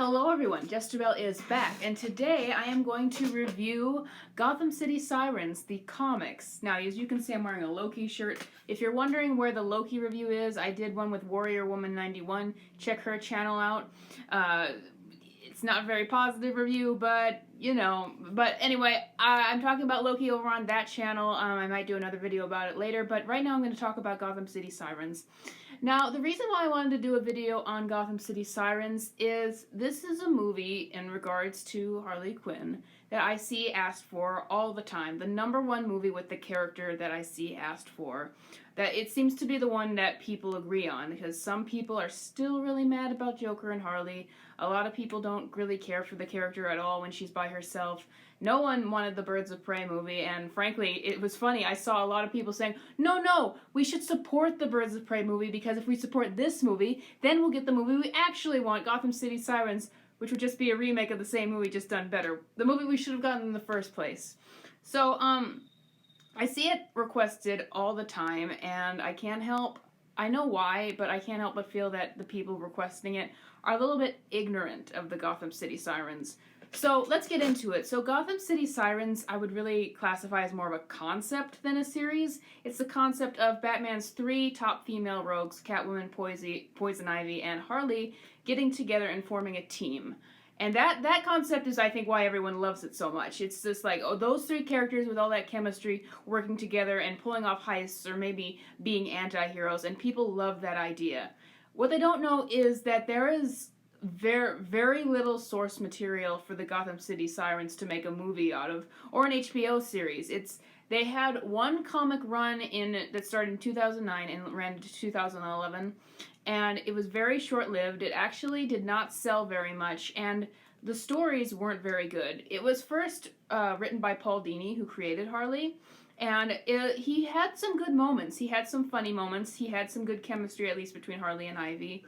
Hello everyone, Jestabel is back, and today I am going to review Gotham City Sirens, the comics. Now, as you can see, I'm wearing a Loki shirt. If you're wondering where the Loki review is, I did one with Warrior Woman 91. Check her channel out. It's not a very positive review, but, you know. But anyway, I'm talking about Loki over on that channel. I might do another video about it later, but right now I'm going to talk about Gotham City Sirens. Now, the reason why I wanted to do a video on Gotham City Sirens is this is a movie in regards to Harley Quinn that I see asked for all the time. The #1 movie with the character that I see asked for. That it seems to be the one that people agree on, because some people are still really mad about Joker and Harley. A lot of people don't really care for the character at all when she's by herself. No one wanted the Birds of Prey movie, and frankly, it was funny. I saw a lot of people saying, no, we should support the Birds of Prey movie, because if we support this movie, then we'll get the movie we actually want, Gotham City Sirens, which would just be a remake of the same movie, just done better. The movie we should have gotten in the first place. So, I see it requested all the time, and I can't help, I know why, but I can't help but feel that the people requesting it are a little bit ignorant of the Gotham City Sirens. So let's get into it. So Gotham City Sirens I would really classify as more of a concept than a series. It's the concept of Batman's 3 top female rogues, Catwoman, Poison Ivy, and Harley, getting together and forming a team. And that concept is, I think, why everyone loves it so much. It's just like, oh, those 3 characters with all that chemistry working together and pulling off heists or maybe being anti-heroes, and people love that idea. What they don't know is that there is very little source material for the Gotham City Sirens to make a movie out of, or an HBO series. They had one comic run that started in 2009 and ran to 2011, and it was very short-lived. It actually did not sell very much, and the stories weren't very good. It was first written by Paul Dini, who created Harley, and he had some good moments. He had some funny moments. He had some good chemistry, at least between Harley and Ivy.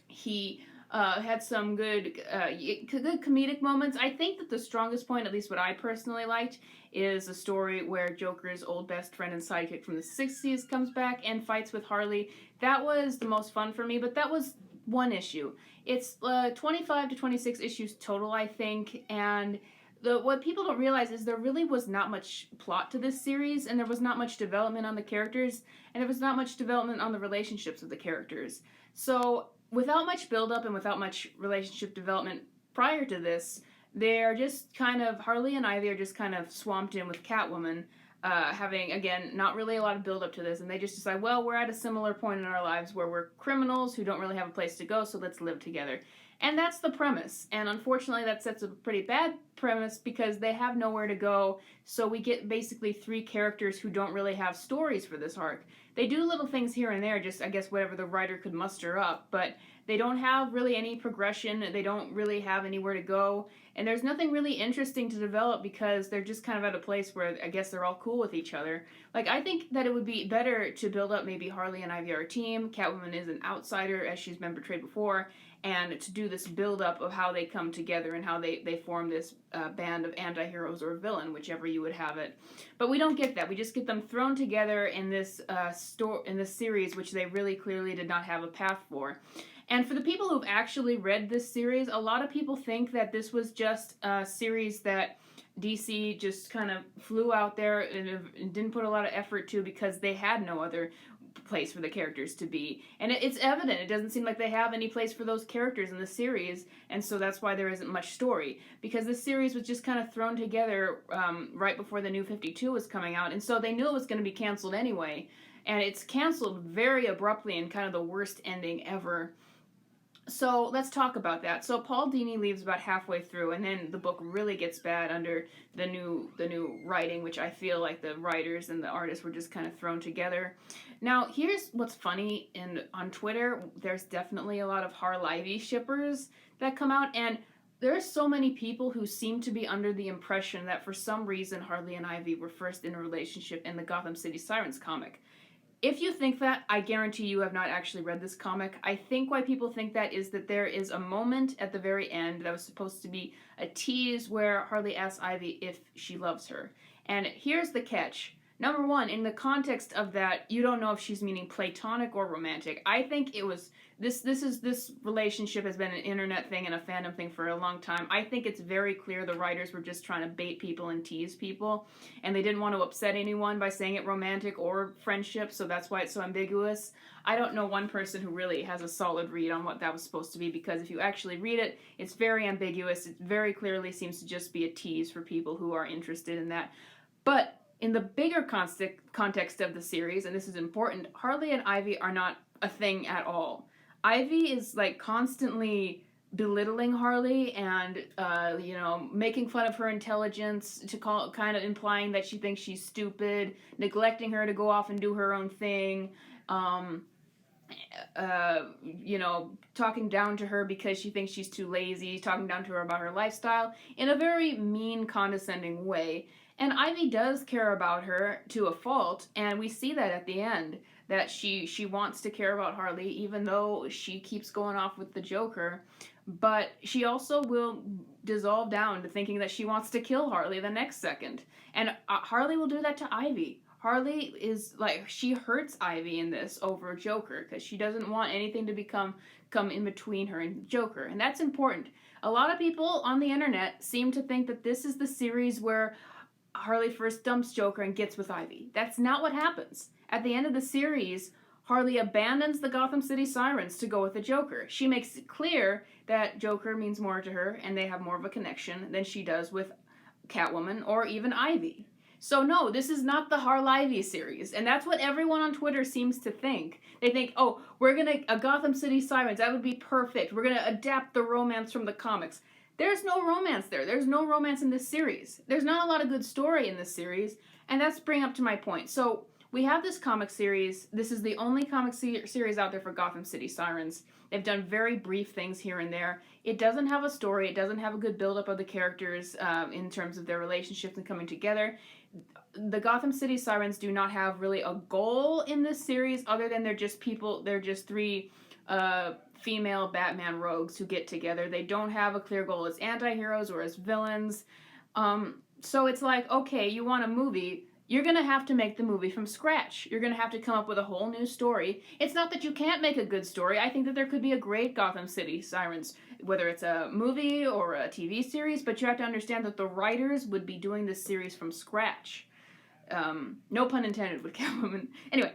He had some good comedic moments. I think that the strongest point, at least what I personally liked, is a story where Joker's old best friend and sidekick from the 60s comes back and fights with Harley. That was the most fun for me, but that was one issue. It's 25 to 26 issues total, I think, and what people don't realize is there really was not much plot to this series, and there was not much development on the characters, and there was not much development on the relationships of the characters. So, without much build-up and without much relationship development prior to this, they're just kind of, Harley and Ivy are just kind of swamped in with Catwoman, having, again, not really a lot of build-up to this, and they just decide, well, we're at a similar point in our lives where we're criminals who don't really have a place to go, so let's live together. And that's the premise, and unfortunately that sets a pretty bad premise because they have nowhere to go, so we get basically 3 characters who don't really have stories for this arc. They do little things here and there, just I guess whatever the writer could muster up, but they don't have really any progression, they don't really have anywhere to go, and there's nothing really interesting to develop because they're just kind of at a place where I guess they're all cool with each other. Like, I think that it would be better to build up maybe Harley and Ivy are a team, Catwoman is an outsider as she's been portrayed before, and to do this build-up of how they come together and how they form this band of anti-heroes or villain, whichever you would have it. But we don't get that. We just get them thrown together in this series, which they really clearly did not have a path for. And for the people who've actually read this series, a lot of people think that this was just a series that DC just kind of flew out there and didn't put a lot of effort to because they had no other place for the characters to be. And it's evident. It doesn't seem like they have any place for those characters in the series, and so that's why there isn't much story. Because this series was just kind of thrown together right before the New 52 was coming out, and so they knew it was going to be canceled anyway. And it's canceled very abruptly and kind of the worst ending ever. So let's talk about that. So Paul Dini leaves about halfway through, and then the book really gets bad under the new writing, which I feel like the writers and the artists were just kind of thrown together. Now, here's what's funny, on Twitter, there's definitely a lot of Harley shippers that come out, and there are so many people who seem to be under the impression that for some reason Harley and Ivy were first in a relationship in the Gotham City Sirens comic. If you think that, I guarantee you have not actually read this comic. I think why people think that is that there is a moment at the very end that was supposed to be a tease where Harley asks Ivy if she loves her. And here's the catch. Number one, in the context of that, you don't know if she's meaning platonic or romantic. I think it was this relationship has been an internet thing and a fandom thing for a long time. I think it's very clear the writers were just trying to bait people and tease people, and they didn't want to upset anyone by saying it romantic or friendship, so that's why it's so ambiguous. I don't know one person who really has a solid read on what that was supposed to be, because if you actually read it, it's very ambiguous. It very clearly seems to just be a tease for people who are interested in that. But in the bigger context of the series, and this is important, Harley and Ivy are not a thing at all. Ivy is like constantly belittling Harley and making fun of her intelligence, kind of implying that she thinks she's stupid, neglecting her to go off and do her own thing, talking down to her because she thinks she's too lazy, talking down to her about her lifestyle in a very mean, condescending way. And Ivy does care about her to a fault, and we see that at the end, that she wants to care about Harley, even though she keeps going off with the Joker. But she also will dissolve down to thinking that she wants to kill Harley the next second. And Harley will do that to Ivy. Harley is like, she hurts Ivy in this over Joker, because she doesn't want anything to come in between her and Joker. And that's important. A lot of people on the internet seem to think that this is the series where Harley first dumps Joker and gets with Ivy. That's not what happens. At the end of the series, Harley abandons the Gotham City Sirens to go with the Joker. She makes it clear that Joker means more to her and they have more of a connection than she does with Catwoman or even Ivy. So no, this is not the Harley-Ivy series, and that's what everyone on Twitter seems to think. They think, oh, we're gonna, a Gotham City Sirens, that would be perfect. We're gonna adapt the romance from the comics. There's no romance there. There's no romance in this series. There's not a lot of good story in this series, and that's bringing up to my point. So we have this comic series. This is the only comic series out there for Gotham City Sirens. They've done very brief things here and there. It doesn't have a story. It doesn't have a good build-up of the characters in terms of their relationships and coming together. The Gotham City Sirens do not have really a goal in this series, other than they're just three female Batman rogues who get together. They don't have a clear goal as anti-heroes or as villains. So it's like, okay, you want a movie, you're going to have to make the movie from scratch. You're going to have to come up with a whole new story. It's not that you can't make a good story. I think that there could be a great Gotham City Sirens, whether it's a movie or a TV series, but you have to understand that the writers would be doing this series from scratch. No pun intended with Catwoman. Anyway,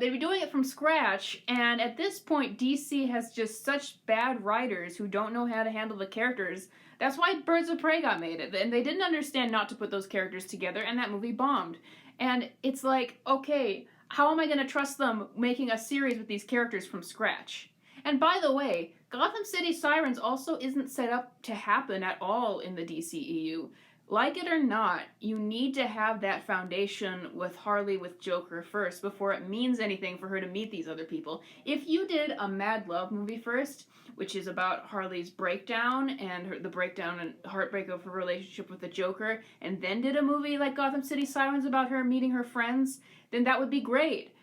they'd be doing it from scratch, and at this point, DC has just such bad writers who don't know how to handle the characters. That's why Birds of Prey got made, and they didn't understand not to put those characters together, and that movie bombed. And it's like, okay, how am I going to trust them making a series with these characters from scratch? And by the way, Gotham City Sirens also isn't set up to happen at all in the DCEU. Like it or not, you need to have that foundation with Harley with Joker first before it means anything for her to meet these other people. If you did a Mad Love movie first, which is about Harley's breakdown and the breakdown and heartbreak of her relationship with the Joker, and then did a movie like Gotham City Sirens about her meeting her friends, then that would be great.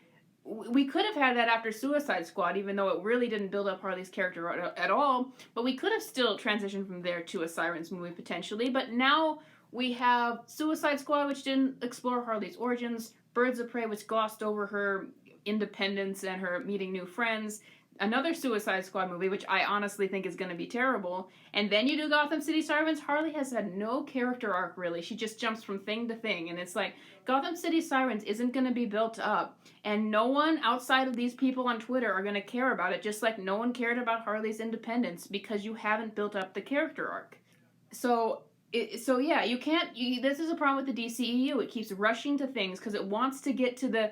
We could have had that after Suicide Squad, even though it really didn't build up Harley's character at all, but we could have still transitioned from there to a Sirens movie potentially. But now we have Suicide Squad, which didn't explore Harley's origins, Birds of Prey, which glossed over her independence and her meeting new friends, another Suicide Squad movie, which I honestly think is going to be terrible, and then you do Gotham City Sirens. Harley has had no character arc, really. She just jumps from thing to thing, and it's like, Gotham City Sirens isn't going to be built up, and no one outside of these people on Twitter are going to care about it, just like no one cared about Harley's independence, because you haven't built up the character arc. So yeah, you can't. This is a problem with the DCEU. It keeps rushing to things because it wants to get to the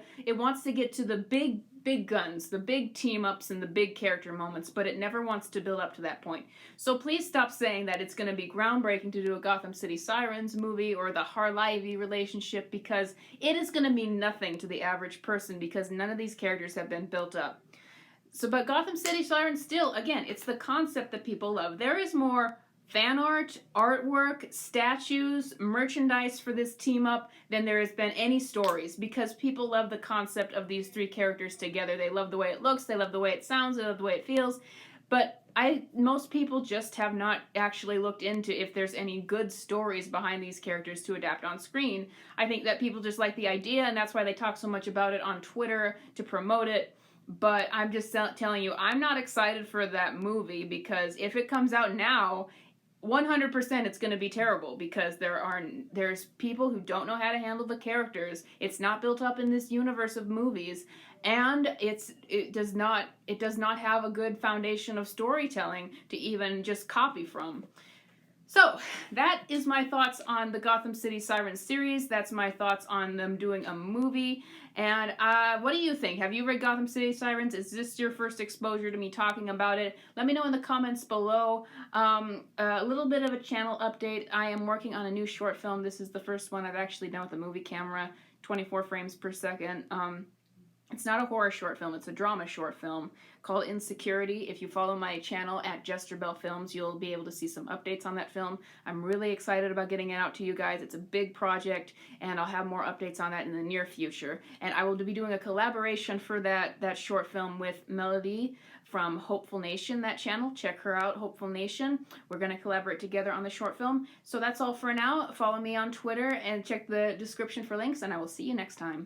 big guns, the big team ups, and the big character moments, but it never wants to build up to that point. So please stop saying that it's going to be groundbreaking to do a Gotham City Sirens movie or the Harley-Ivy relationship, because it is going to mean nothing to the average person because none of these characters have been built up. So, but Gotham City Sirens still, again, it's the concept that people love. There is more fan art, artwork, statues, merchandise for this team up than there has been any stories, because people love the concept of these three characters together. They love the way it looks, they love the way it sounds, they love the way it feels. But most people just have not actually looked into if there's any good stories behind these characters to adapt on screen. I think that people just like the idea, and that's why they talk so much about it on Twitter to promote it. But I'm just telling you, I'm not excited for that movie, because if it comes out now, 100% it's going to be terrible, because there's people who don't know how to handle the characters. It's not built up in this universe of movies, and it does not have a good foundation of storytelling to even just copy from. So, that is my thoughts on the Gotham City Sirens series. That's my thoughts on them doing a movie. And what do you think? Have you read Gotham City Sirens? Is this your first exposure to me talking about it? Let me know in the comments below. A little bit of a channel update. I am working on a new short film. This is the first one I've actually done with a movie camera, 24 frames per second. It's not a horror short film, it's a drama short film called Insecurity. If you follow my channel at Jesterbell Films, you'll be able to see some updates on that film. I'm really excited about getting it out to you guys. It's a big project, and I'll have more updates on that in the near future. And I will be doing a collaboration for that short film with Melody from Hopeful Nation, that channel. Check her out, Hopeful Nation. We're going to collaborate together on the short film. So that's all for now. Follow me on Twitter and check the description for links, and I will see you next time.